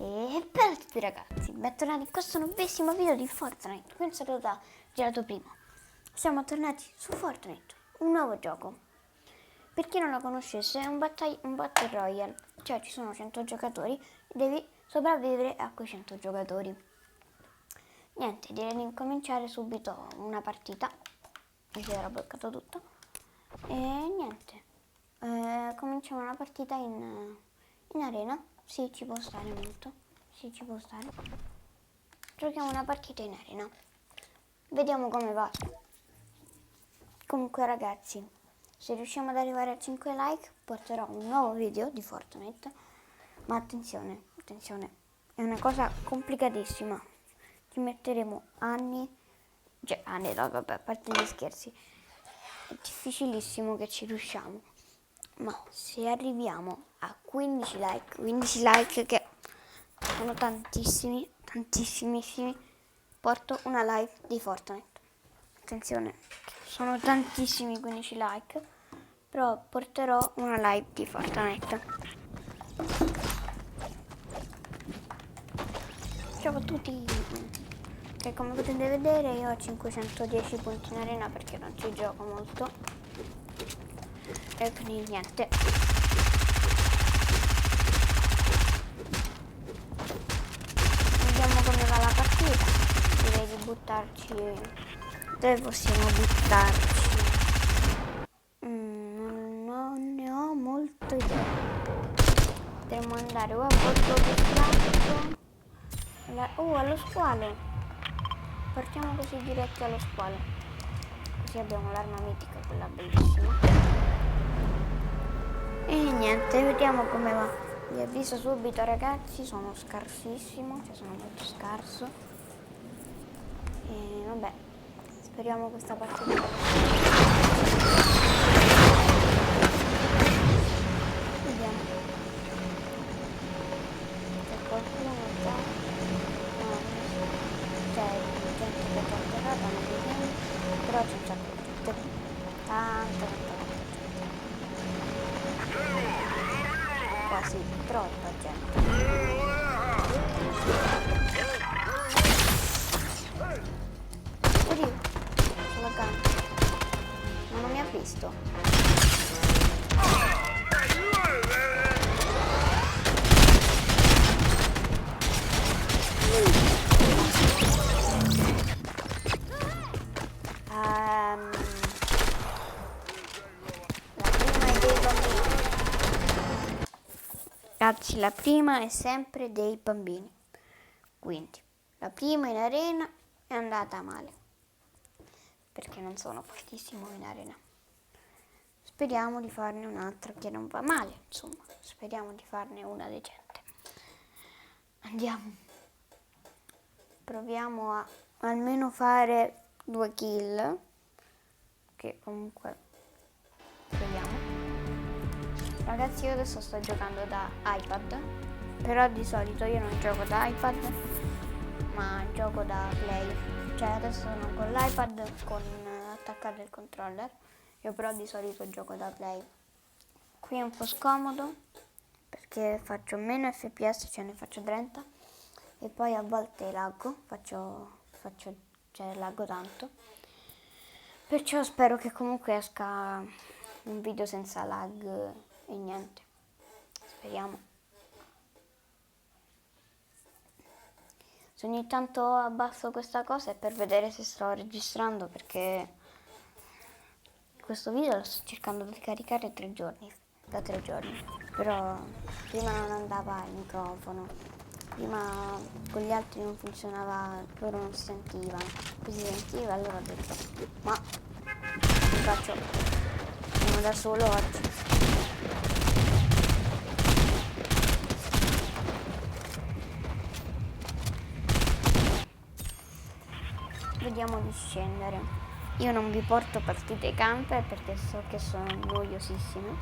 E bella a tutti ragazzi, bentornati in questo nuovissimo video di Fortnite. Qui un saluto da Gelato Primo. Siamo tornati su Fortnite, un nuovo gioco. Per chi non lo conoscesse è un Battle Royale, cioè ci sono 100 giocatori e devi sopravvivere a quei 100 giocatori. Niente, direi di incominciare subito una partita, perché era bloccato tutto. E niente, cominciamo una partita in arena. Sì, ci può stare molto. Sì, ci può stare. Giochiamo una partita in arena. Vediamo come va. Comunque ragazzi, se riusciamo ad arrivare a 5 like, porterò un nuovo video di Fortnite. Ma attenzione, attenzione, è una cosa complicatissima. Ci metteremo anni, no, vabbè, a parte gli scherzi. È difficilissimo che ci riusciamo. Ma se arriviamo a 15 like che sono tantissimi, tantissimissimi, porto una live di Fortnite. Attenzione, sono tantissimi 15 like, però porterò una live di Fortnite. Ciao a tutti! Che come potete vedere io ho 510 punti in arena perché non ci gioco molto. E quindi niente. Vediamo come va la partita. Direi di buttarci. Dove possiamo buttarci? Non ne ho molto idea. Potremmo andare o a bordo più allo squalo. Partiamo così diretti allo squalo. Così abbiamo l'arma mitica, quella bellissima. E niente, vediamo come va. Vi avviso subito ragazzi, sono scarsissimo, cioè sono molto scarso. E vabbè, speriamo questa partita. Vediamo. C'è qualcuno già? No, c'è gente che è già atterrata, non vediamo. Però c'è un sacco di gente. Tanta. Quasi troppa gente. Oddio, sono gancio. Ma non mi ha visto. Ragazzi, la prima è sempre dei bambini, quindi la prima in arena è andata male, perché non sono fortissimo in arena. Speriamo di farne un'altra che non va male, insomma, speriamo di farne una decente. Andiamo, proviamo a almeno fare 2 kill, che comunque vediamo. Ragazzi, io adesso sto giocando da iPad, però di solito io non gioco da iPad, ma gioco da Play. Cioè adesso sono con l'iPad con attaccato il controller, io però di solito gioco da Play. Qui è un po' scomodo perché faccio meno FPS, cioè ne faccio 30, e poi a volte laggo, cioè laggo tanto. Perciò spero che comunque esca un video senza lag. E niente, speriamo. Se ogni tanto abbasso questa cosa è per vedere se sto registrando, perché questo video lo sto cercando di caricare da 3 giorni. Però prima non andava il microfono, prima con gli altri non funzionava, loro non si sentivano, poi si sentiva, allora ho detto ma mi faccio uno da solo oggi. Vediamo di scendere. Io non vi porto partite camper perché so che sono noiosissime,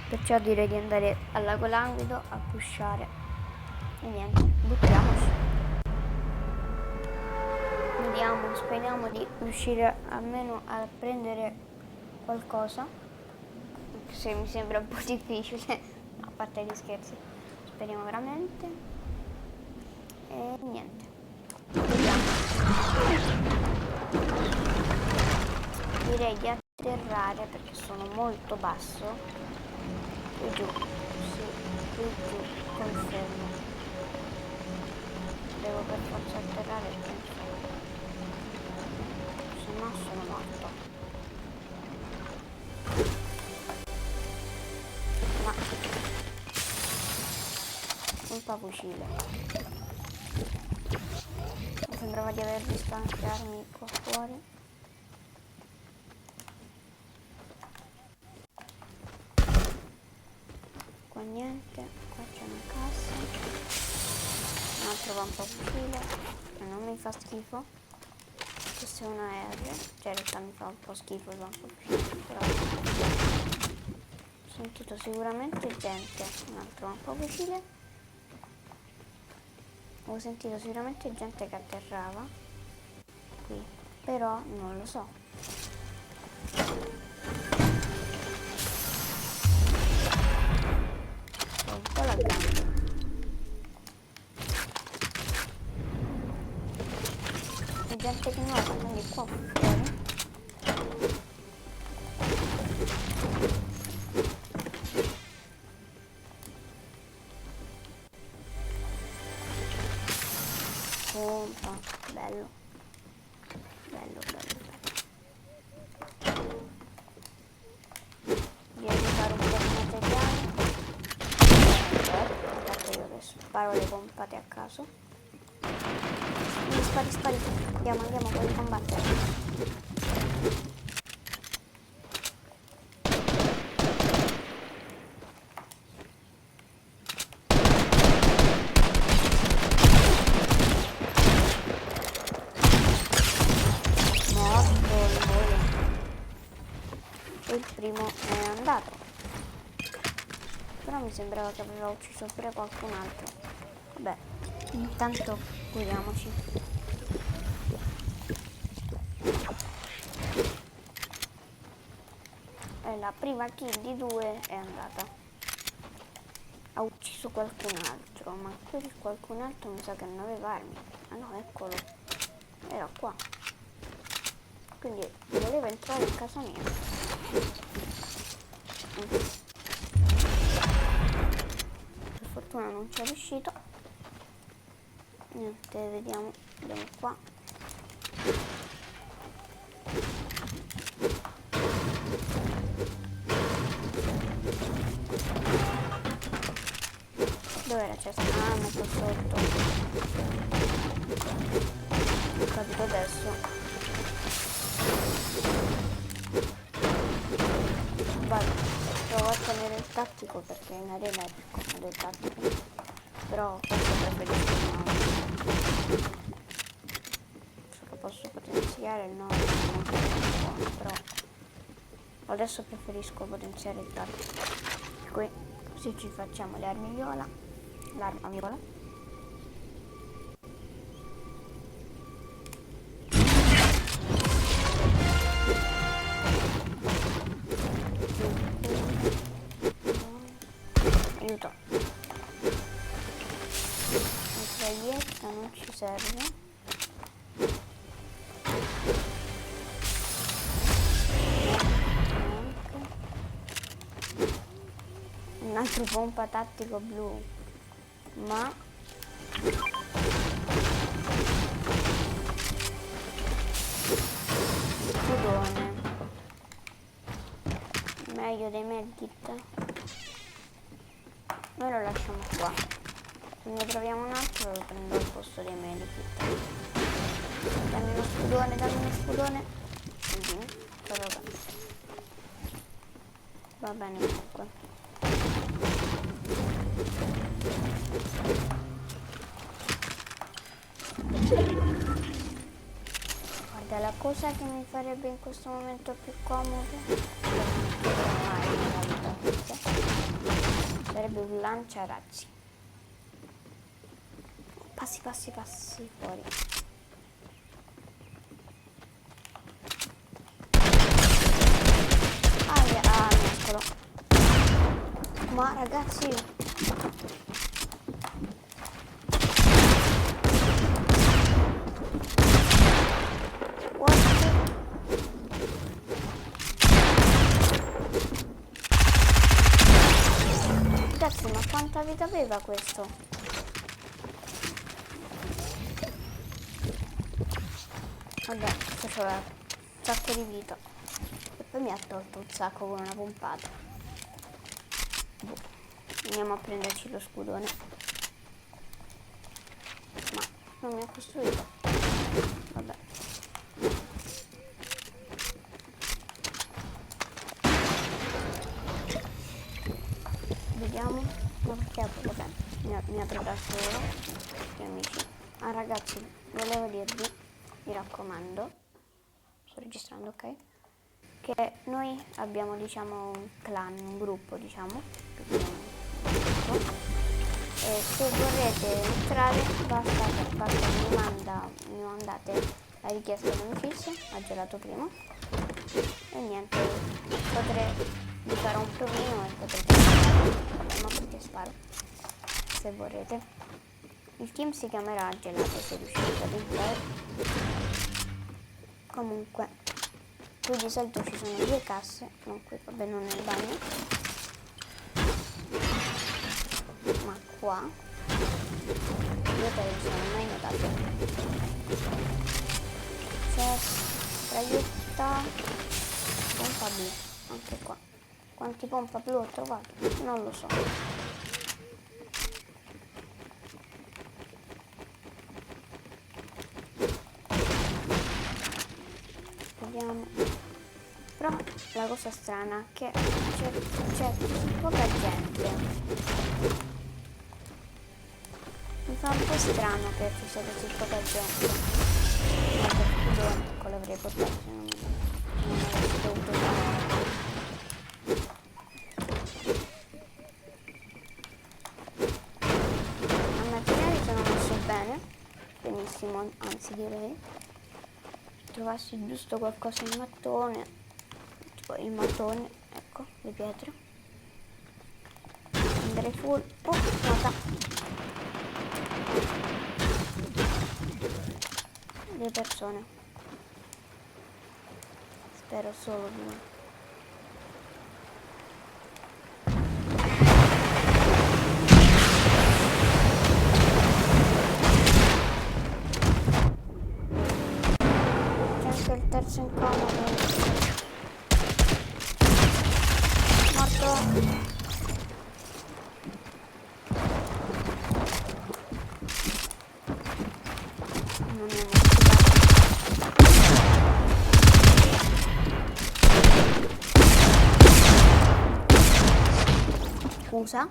perciò direi di andare al lago languido a pushare. E niente, buttiamoci. Vediamo, speriamo di riuscire almeno a prendere qualcosa, anche se mi sembra un po' difficile, a parte gli scherzi. speriamo veramente. E niente. Vediamo. Direi di atterrare perché sono molto basso. Qui giù. Sì, qui giù. Confermo. Devo per forza atterrare e pensare. Se no sono morto. Ma un fucile. Mi sembrava di aver visto anche armi qua fuori. Qua niente, qua c'è una cassa. Un altro fucile che non mi fa schifo. Questa è una R, cioè in realtà mi fa un po' schifo il fucile, però ho sentito sicuramente gente. Un altro fucile. Ho sentito sicuramente gente che atterrava qui, però non lo so. Sto un po' laggando. C'è gente che nuova, quindi qua fuori. Pompa, bello. Bello, bello, bello. Direi di fare un po' di materiale. Guardate, io adesso sparo le pompate a caso. Spari, spari. Andiamo, voglio combattere. Morto il volo. Il primo è andato. Però mi sembrava che aveva ucciso pure qualcun altro. Vabbè, intanto curiamoci. E la prima kill di 2 è andata. Ha ucciso qualcun altro, ma quel qualcun altro mi sa che non aveva armi. Ah no, eccolo. Era qua. Quindi voleva entrare in casa mia. Per fortuna non ci è riuscito. Niente, vediamo. Andiamo qua. Dove era Cesare? Ah, metto sotto. Ho capito adesso. Vado, provo a tenere il tattico perché in arena è più comodo il tattico. Però forse preferisco il 9. Se lo posso potenziare il 9 è molto buono, però adesso preferisco potenziare il tattico. Qui così ci facciamo le armi viola. L'arma viola. Aiuto. Mitraglietta non ci serve. Un altro pompa tattico blu. Ma scudone. Meglio dei medkit. Noi lo lasciamo qua. Se ne troviamo un altro lo prendo al posto dei medikit. Dammi uno scudone, dammi uno scudone. Va bene comunque. Guarda, la cosa che mi farebbe in questo momento più comodo sarebbe un lanciarazzi. Passi, passi, passi fuori. Ah, mescolo. Ma ragazzi, aveva questo. Vabbè, questo c'aveva un sacco di vita. E poi mi ha tolto un sacco con una pompata. Boh. Andiamo a prenderci lo scudone. Ma non mi ha costruito. Vabbè. Vediamo. Ma perché? Vabbè, mi apre da solo. Gli amici. Ah ragazzi, volevo dirvi, mi raccomando, sto registrando, ok? Che noi abbiamo, diciamo, un clan, un gruppo, diciamo, e se vorrete entrare basta mi mandate la richiesta di amicizia a Gelato Primo e niente, vi farò un provino e potrete entrare. Vabbè, ma perché sparo? Se vorrete. Il team si chiamerà Gelato se riuscite ad entrare. Comunque, qui di solito ci sono 2 casse, non qui, vabbè, non nel bagno, ma qua 2 televisioni, mai notato. C'è traietta, pompa blu, anche qua. Quanti pompa blu ho trovato? Non lo so. Vediamo. Però la cosa strana è che c'è poca gente. Mi fa un po' strano che ci sia così poca gente. Guarda, il scudone, ecco, l'avrei portato se non avessi dovuto fare. A materiali sono messo bene, benissimo, anzi direi. Trovassi giusto qualcosa in mattone, tipo il mattone, ecco, le pietre. Andrei full. Oh, nota. Le persone. Spero solo di no. Il terzo incomodo morto. Non mi è scusa,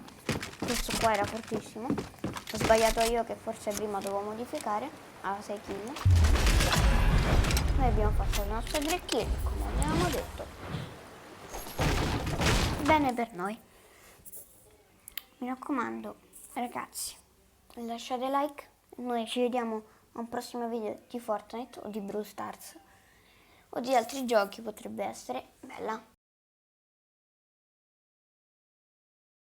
questo qua era fortissimo, ho sbagliato io che forse prima dovevo modificare a 6 kill. Noi abbiamo fatto le nostre 3 kill, come abbiamo detto. Bene per noi. Mi raccomando, ragazzi, lasciate like. Noi ci vediamo a un prossimo video di Fortnite o di Brawl Stars o di altri giochi, potrebbe essere. Bella.